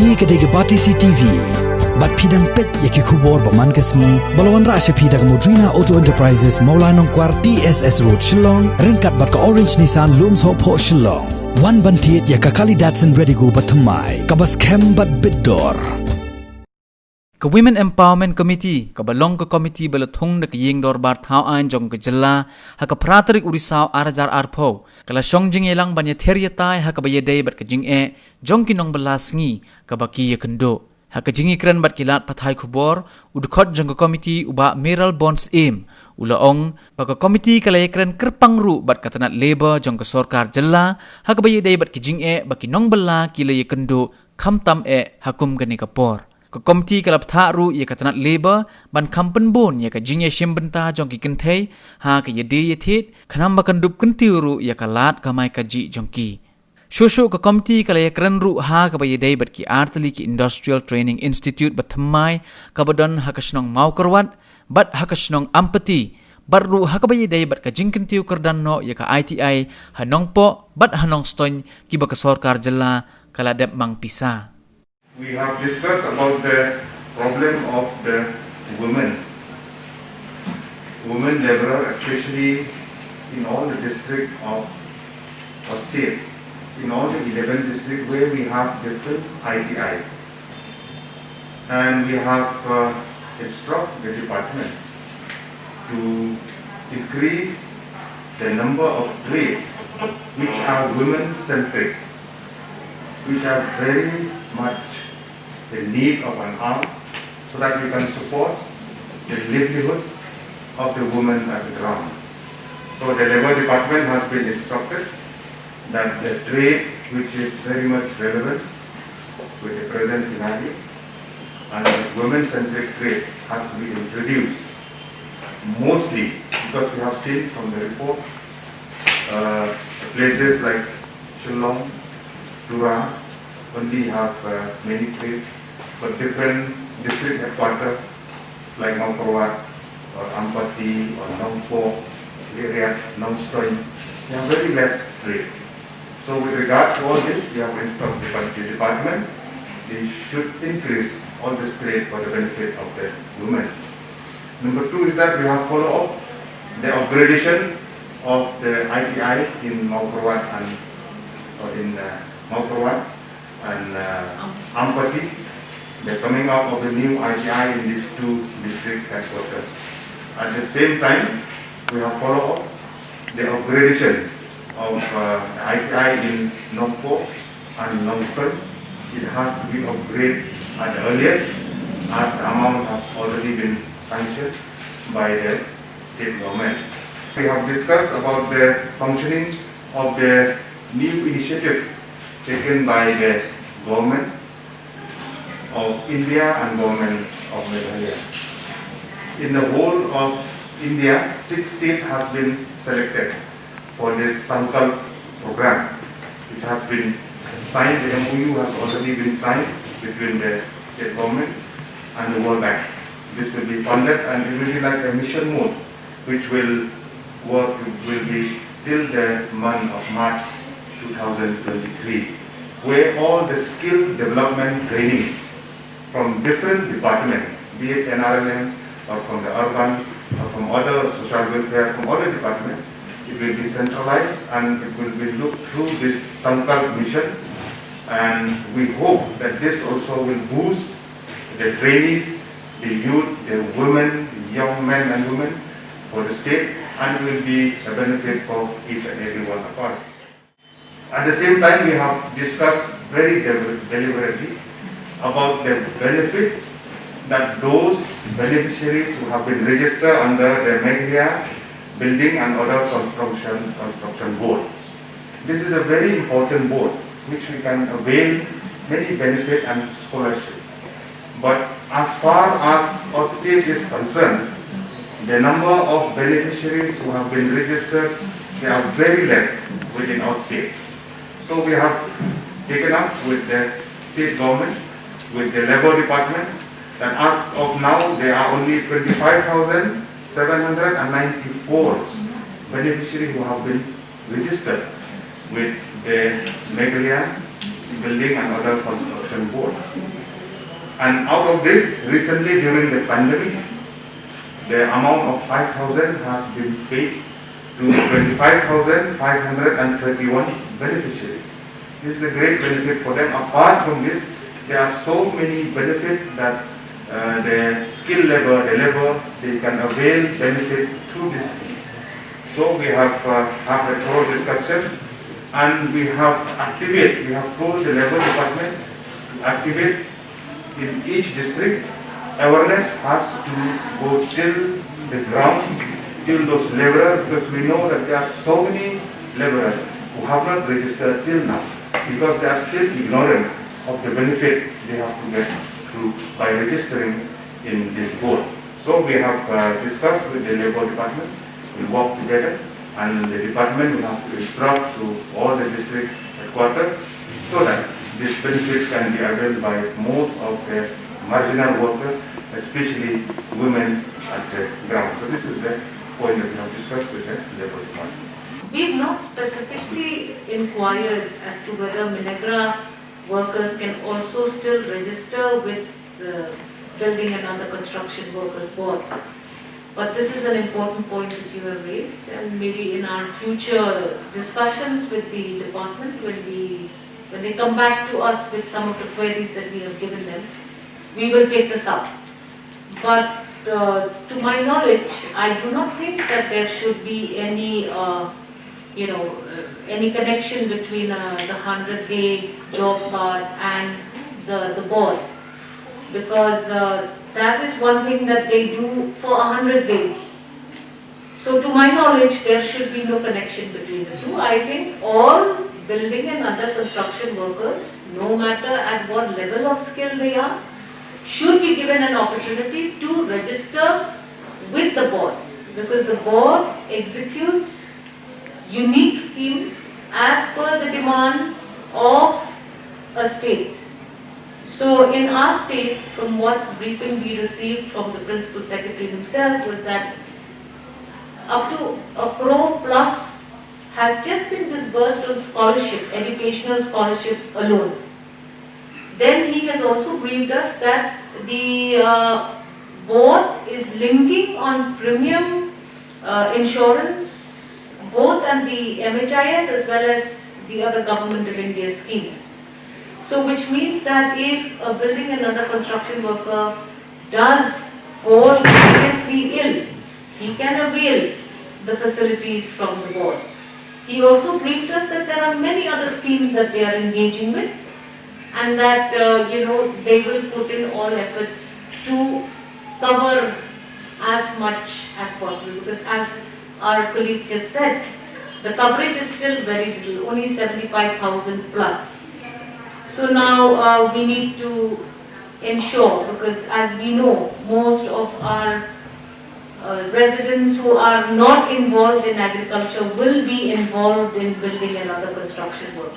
Ni kadege Bati CTV. Bat pidang pet yaki kubor paman kasni. Balawan rasya pidang Modrina Auto Enterprises Maulanong Kwar TSS Road Shillong. Ringkat bat ka Orange Nissan Looms Hope Ho Shillong. Wan bantiet yaka Kali Datsun Ready Go Batamai. Kabas kem bat bidor. Ka Women Empowerment Committee ka balong ka committee balathong na kayeng dorbar thao an jong ka jala ha ka pratarik urisaw arajar arpo kala shong jing elang banya theria tai ha ka bayedai bat ka jing e jong kinong balas ngi ka baki yakendo ha ka jingi kran bat kilat pathai khubor udkhot jong ka committee uba Meral Bonds aim ulaong pa ka committee kala yakran kerpang ru bat katanat labor jong ka sorkar jala ha ka bayedai bat ki jing e baki nong bala kila yakendo khamtam e hakum gani kapor ka komiti kalap tharu ye katanat labor ban kampen bon ye ka jingye shimbenta jong ki kenthei ha ka yede ye thit khanam bakan dup kuntiuru ye ka lat ka mai ka ji jong ki shosho ka komiti kala ye kran ru ha ka ba yede bat ki artli ki industrial training institute bathamai ka badon ha ka snong mau karwat bat ha ka snong ampati barru ha ka ba yede bat ka jingken tiu kardan no ye ka ITI hanong po bat hanong stoin ki ba ka sarkar jalla kala dep mang pisa. We have discussed about the problem of the women laborer, especially in all the districts of our state, in all the 11 districts where we have different ITI. And we have instructed the department to increase the number of trades which are women-centric, which are very much the need of an arm, so that we can support the livelihood of the women at the ground. So the Labour Department has been instructed that the trade which is very much relevant with the present scenario and the women-centric trade has to be introduced, mostly because we have seen from the report places like Shillong, Tura, only have many trades, but different district headquarters like Mangkorwat or Ampati or Nongpo, Liriat, Nongstoin, they have very less trade. So with regard to all this, we have instructed the department, they should increase all this trade for the benefit of the women. Number two is that we have followed up the upgradation of the ITI in Mangkorwat and Mangkorwat and Ampati. The coming up of the new ITI in these two district headquarters. At the same time, we have followed up the upgradation of ITI in Nongpo and Nongstoin. It has to be upgraded at the earliest, as the amount has already been sanctioned by the state government. We have discussed about the functioning of the new initiative taken by the government of India and government of Meghalaya. In the whole of India, 6 states have been selected for this Sankalp program, which has been signed. The MOU has already been signed between the state government and the World Bank. This will be funded and it will be like a mission mode, which will work, will be till the month of March 2023, where all the skill development training from different departments, be it NRLM or from the urban or from other social welfare, from other departments, it will be centralized and it will be looked through this Sankalp mission, and we hope that this also will boost the trainees, the youth, the women, the young men and women for the state, and will be a benefit for each and every one of us. At the same time, we have discussed very deliberately about the benefit that those beneficiaries who have been registered under the Meghalaya Building and Other Construction Board. This is a very important board which we can avail many benefit and scholarship. But as far as our state is concerned, the number of beneficiaries who have been registered, they are very less within our state. So we have taken up with the state government, with the Labour Department, that as of now there are only 25,794 beneficiaries who have been registered with the Meghalaya building and other construction board. And out of this, recently during the pandemic, the amount of 5,000 has been paid to 25,531 beneficiaries. This is a great benefit for them. Apart from this, there are so many benefits that the skilled labor, the labor, they can avail benefit through this scheme. So we have a thorough discussion, and we have told the labor department to activate in each district. Awareness has to go till the ground, till those laborers, because we know that there are so many laborers who have not registered till now, because they are still ignorant of the benefit they have to get through by registering in this board. So we have discussed with the labor department, we'll work together, and the department will have to instruct to all the district headquarters so that this benefit can be availed by most of the marginal workers, especially women at the ground. So this is the point that we have discussed with the labor department. We've not specifically inquired as to whether Minagra workers can also still register with the Building and Under Construction Workers Board. But this is an important point that you have raised, and maybe in our future discussions with the department, when they come back to us with some of the queries that we have given them, we will take this up. But to my knowledge, I do not think that there should be any any connection between the 100-day job card and the board, because that is one thing that they do for 100 days. So to my knowledge, there should be no connection between the two. I think all building and other construction workers, no matter at what level of skill they are, should be given an opportunity to register with the board, because the board executes unique scheme as per the demands of a state. So in our state, from what briefing we received from the Principal Secretary himself, was that up to 1 crore plus has just been disbursed on scholarship, educational scholarships alone. Then he has also briefed us that the board is linking on premium insurance, both and the MHIS as well as the other Government of India schemes. So which means that if a building and under construction worker does fall seriously ill, he can avail the facilities from the board. He also briefed us that there are many other schemes that they are engaging with, and that they will put in all efforts to cover as much as possible, because as our colleague just said, the coverage is still very little, only 75,000 plus. So now we need to ensure, because as we know, most of our residents who are not involved in agriculture will be involved in building and other construction work.